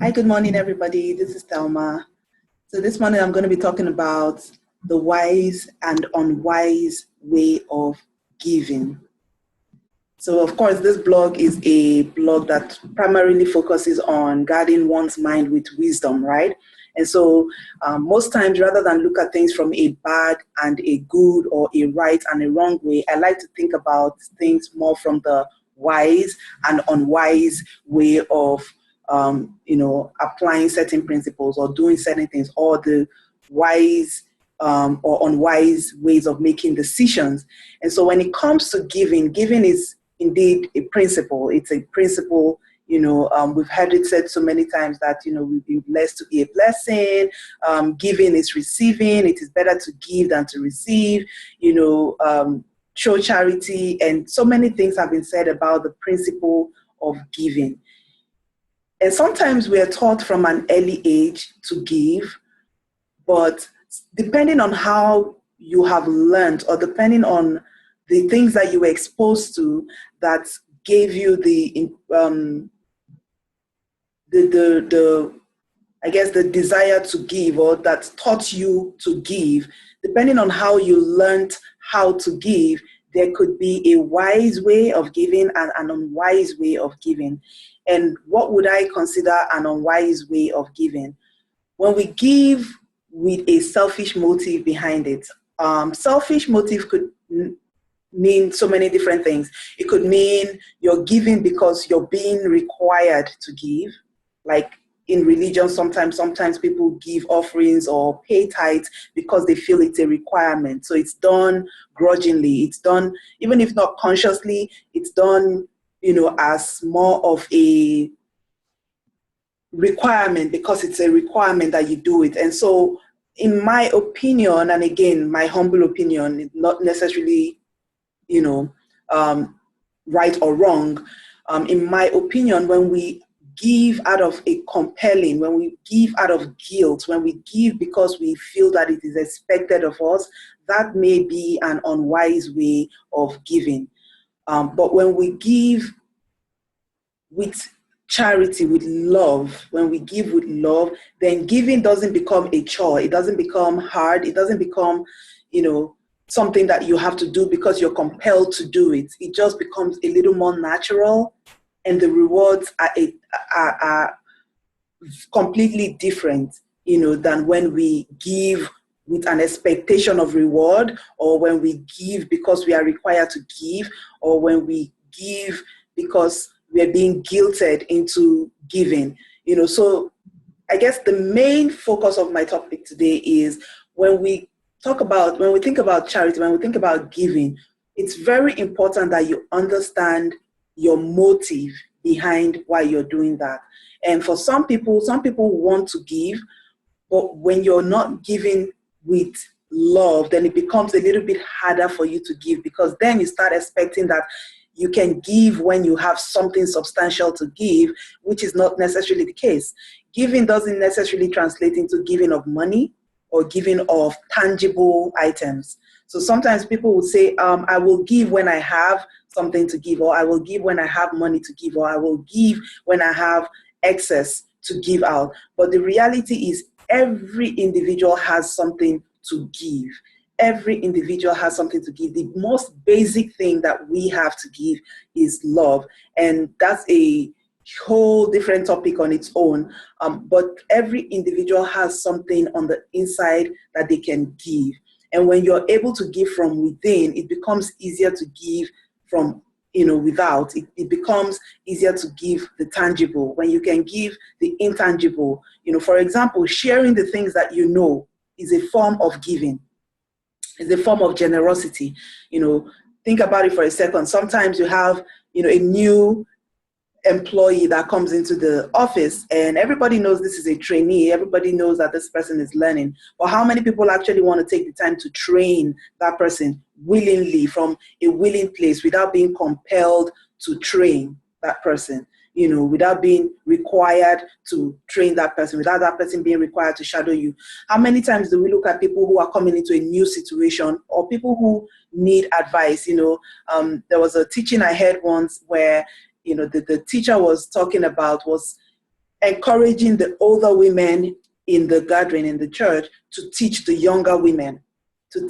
Hi, good morning, everybody. This is Thelma. So this morning I'm going to be talking about the wise and unwise way of giving. So of course, this blog is a blog that primarily focuses on guarding one's mind with wisdom, right? And so most times, rather than look at things from a bad and a good or a right and a wrong way, I like to think about things more from the wise and unwise way of, applying certain principles or doing certain things, or the wise or unwise ways of making decisions. And so when it comes to giving, giving is indeed a principle. It's a principle. We've heard it said so many times that, we've been blessed to be a blessing. Giving is receiving. It is better to give than to receive. Show charity. And so many things have been said about the principle of giving. And sometimes we are taught from an early age to give, but depending on how you have learned or depending on the things that you were exposed to that gave you the I guess the desire to give, or that taught you to give, depending on how you learned how to give, there could be a wise way of giving and an unwise way of giving. And what would I consider an unwise way of giving? When we give with a selfish motive behind it. Selfish motive could mean so many different things. It could mean you're giving because you're being required to give, like in religion, sometimes people give offerings or pay tithes because they feel it's a requirement. So it's done grudgingly. It's done, even if not consciously, it's done, as more of a requirement because it's a requirement that you do it. And so in my opinion, and again, my humble opinion, not necessarily, right or wrong. In my opinion, when we give out of a compelling, when we give out of guilt, when we give because we feel that it is expected of us, that may be an unwise way of giving. But when we give with charity, with love, when we give with love, then giving doesn't become a chore. It doesn't become hard. It doesn't become, something that you have to do because you're compelled to do it. It just becomes a little more natural, and the rewards are completely different, than when we give with an expectation of reward, or when we give because we are required to give, or when we give because we're being guilted into giving. So I guess the main focus of my topic today is when we think about charity, when we think about giving, it's very important that you understand your motive behind why you're doing that. And for some people want to give, but when you're not giving with love, then it becomes a little bit harder for you to give, because then you start expecting that you can give when you have something substantial to give, which is not necessarily the case. Giving doesn't necessarily translate into giving of money or giving of tangible items. So sometimes people will say, I will give when I have something to give, or I will give when I have money to give, or I will give when I have excess to give out. But the reality is every individual has something to give. Every individual has something to give. The most basic thing that we have to give is love. And that's a whole different topic on its own. But every individual has something on the inside that they can give. And when you're able to give from within, it becomes easier to give from without. It becomes easier to give the tangible when you can give the intangible. For example, sharing the things that is a form of giving. It's a form of generosity. Think about it for a second. Sometimes you have, a new employee that comes into the office, and everybody knows this is a trainee. Everybody knows that this person is learning. But how many people actually want to take the time to train that person willingly from a willing place without being compelled to train that person? Without being required to train that person, without that person being required to shadow you. How many times do we look at people who are coming into a new situation, or people who need advice? There was a teaching I heard once where, the teacher was talking about was encouraging the older women in the gathering, in the church, to teach the younger women, the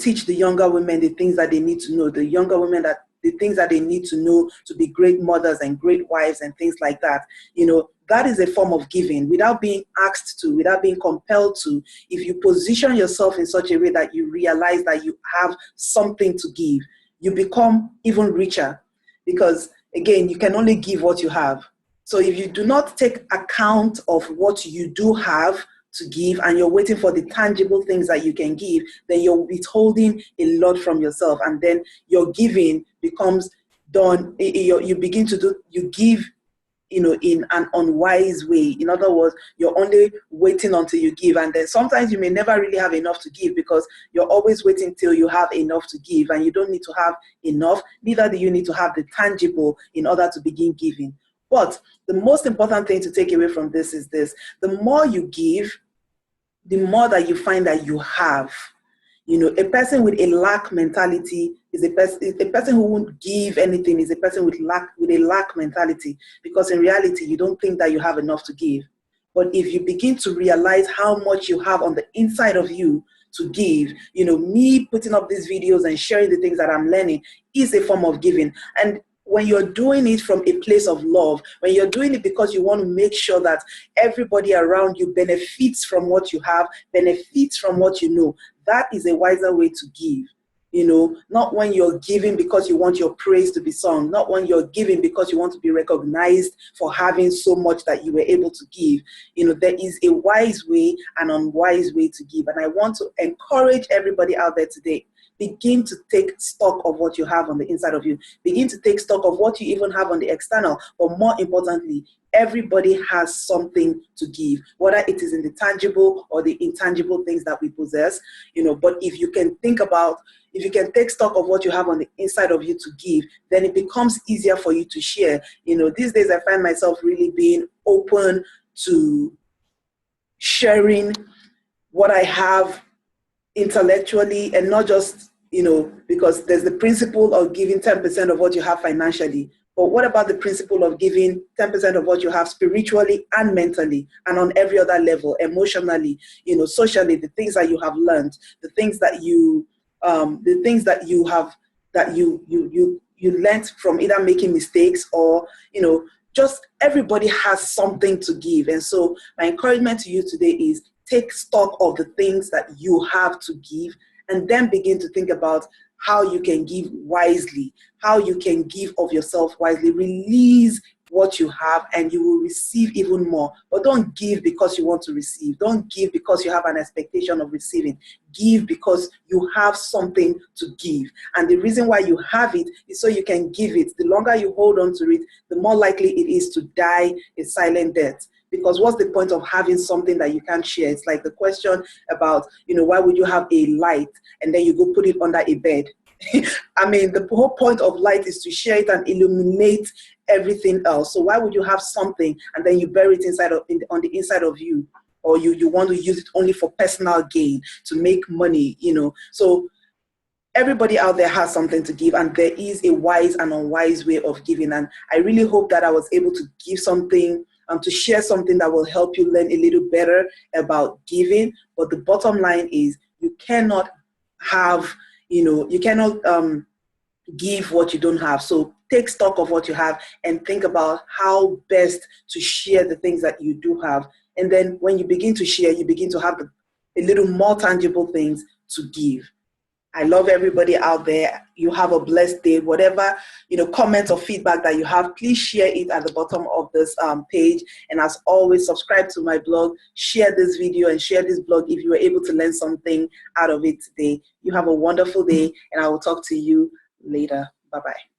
things that they need to know, the younger women that the things that they need to know to be great mothers and great wives and things like that. You know, that is a form of giving without being asked to, without being compelled to. If you position yourself in such a way that you realize that you have something to give, you become even richer, because again, you can only give what you have. So if you do not take account of what you do have to give, and you're waiting for the tangible things that you can give, then you're withholding a lot from yourself, and then your giving becomes done. You begin to do, you give, you know, in an unwise way. In other words, you're only waiting until you give, and then sometimes you may never really have enough to give, because you're always waiting till you have enough to give, and you don't need to have enough, neither do you need to have the tangible in order to begin giving. But the most important thing to take away from this is this: the more you give, the more that you find that you have. You know, a person with a lack mentality is a person who won't give anything is a person with a lack mentality, because in reality, you don't think that you have enough to give. But if you begin to realize how much you have on the inside of you to give, you know, me putting up these videos and sharing the things that I'm learning is a form of giving. And when you're doing it from a place of love, when you're doing it because you want to make sure that everybody around you benefits from what you have, benefits from what you know, that is a wiser way to give. You know, not when you're giving because you want your praise to be sung, not when you're giving because you want to be recognized for having so much that you were able to give. You know, there is a wise way and unwise way to give. And I want to encourage everybody out there today: begin to take stock of what you have on the inside of you. Begin to take stock of what you even have on the external. But more importantly, everybody has something to give, whether it is in the tangible or the intangible things that we possess. You know, but if you can take stock of what you have on the inside of you to give, then it becomes easier for you to share. You know, these days I find myself really being open to sharing what I have intellectually, and not just, you know, because there's the principle of giving 10% of what you have financially. But what about the principle of giving 10% of what you have spiritually and mentally, and on every other level, emotionally, you know, socially, the things that you have learned, the things that you learned from either making mistakes or, you know, just everybody has something to give. And so my encouragement to you today is: take stock of the things that you have to give, and then begin to think about how you can give wisely, how you can give of yourself wisely. Release what you have and you will receive even more. But don't give because you want to receive. Don't give because you have an expectation of receiving. Give because you have something to give. And the reason why you have it is so you can give it. The longer you hold on to it, the more likely it is to die a silent death. Because what's the point of having something that you can't share? It's like the question about, you know, why would you have a light and then you go put it under a bed? I mean, the whole point of light is to share it and illuminate everything else. So why would you have something and then you bury it on the inside of you, or you want to use it only for personal gain, to make money, you know? So everybody out there has something to give, and there is a wise and unwise way of giving. And I really hope that I was able to give something, to share something that will help you learn a little better about giving. But the bottom line is, you cannot have, you cannot give what you don't have. So take stock of what you have and think about how best to share the things that you do have. And then when you begin to share, you begin to have a little more tangible things to give. I love everybody out there. You have a blessed day. Whatever, comments or feedback that you have, please share it at the bottom of this page. And as always, subscribe to my blog, share this video and share this blog if you were able to learn something out of it today. You have a wonderful day, and I will talk to you later. Bye-bye.